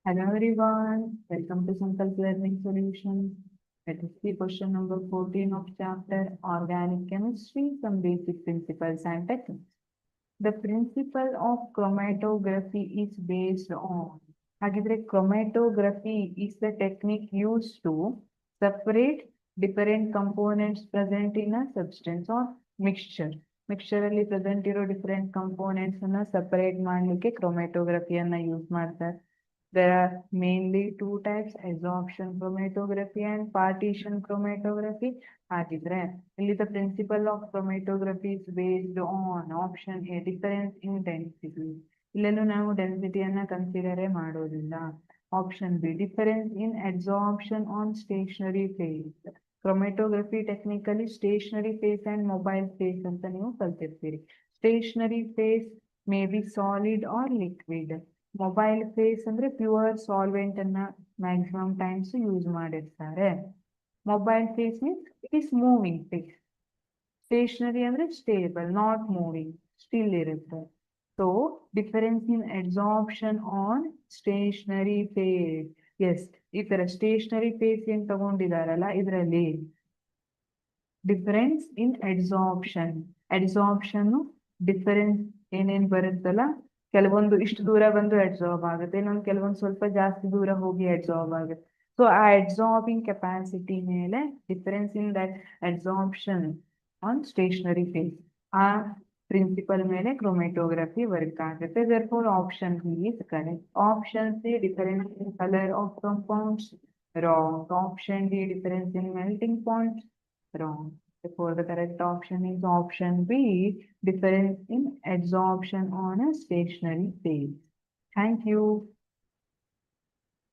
Hello everyone, welcome to Sankalp Learning Solutions. Let us see question number 14 of chapter Organic Chemistry, some basic principles and techniques. The principle of chromatography is based on ಹಾಗಿದ್ರೆ chromatography is the technique used to separate different components present in a substance or mixture. Mixture ಅಲ್ಲಿ present ಇರೋ different components ಅನ್ನ separate ಮಾಡ್ಲಿಕ್ಕೆ ಕ್ರೊಮ್ಯಾಟೋಗ್ರಫಿಯನ್ನ use ಮಾಡ್ತಾರೆ. There are mainly two types, adsorption chromatography and partition chromatography. ಹಾಗಿದ್ರೆ ಇಲ್ಲಿ the principle of chromatography is based on option A, difference in density. ಇಲ್ಲೆಲ್ಲೂ ನಾವು ಡೆನ್ಸಿಟಿಯನ್ನ consider ಮಾಡೋದಿಲ್ಲ. Option B, difference in adsorption on stationary phase. Chromatography technically stationary phase and mobile phase ಅಂತ ನೀವು ಕಲ್ತಿರ್ತೀರಿ. Stationary phase may be solid or liquid. Mobile phase ಅಂದ್ರೆ pure solvent ಅನ್ನ maximum times use ಮಾಡಿರ್ತಾರೆ. Mobile phase means it is moving phase. Stationary ಅಂದ್ರೆ stable, not moving, still ಇರುತ್ತೆ. So difference in adsorption on stationary phase. Yes, ಈ ತರ stationary phase ಏನ್ ತಗೊಂಡಿದಾರಲ್ಲ ಇದರಲ್ಲಿ difference in adsorption difference ಏನೇನ್ ಬರುತ್ತಲ್ಲ, ಕೆಲವೊಂದು ಇಷ್ಟು ದೂರ ಬಂದು ಅಡ್ಸಾರ್ಬ್ ಆಗುತ್ತೆ, ಇನ್ನೊಂದು ಕೆಲವೊಂದು ಸ್ವಲ್ಪ ಜಾಸ್ತಿ ದೂರ ಹೋಗಿ ಅಡ್ಸಾರ್ಬ್ ಆಗುತ್ತೆ. ಸೊ ಆ ಅಡ್ಸಾರ್ಬಿಂಗ್ ಕೆಪಾಸಿಟಿ ಮೇಲೆ difference in that adsorption on stationary face, ಆ ಪ್ರಿನ್ಸಿಪಲ್ ಮೇಲೆ ಕ್ರೊಮ್ಯಾಟೋಗ್ರಫಿ ವರ್ಕ್ ಆಗುತ್ತೆ. therefore option B is correct. Option C, difference in color of compounds, wrong. Option D, difference in melting point, wrong. Therefore the correct option is option B, difference in adsorption on a stationary phase. Thank you.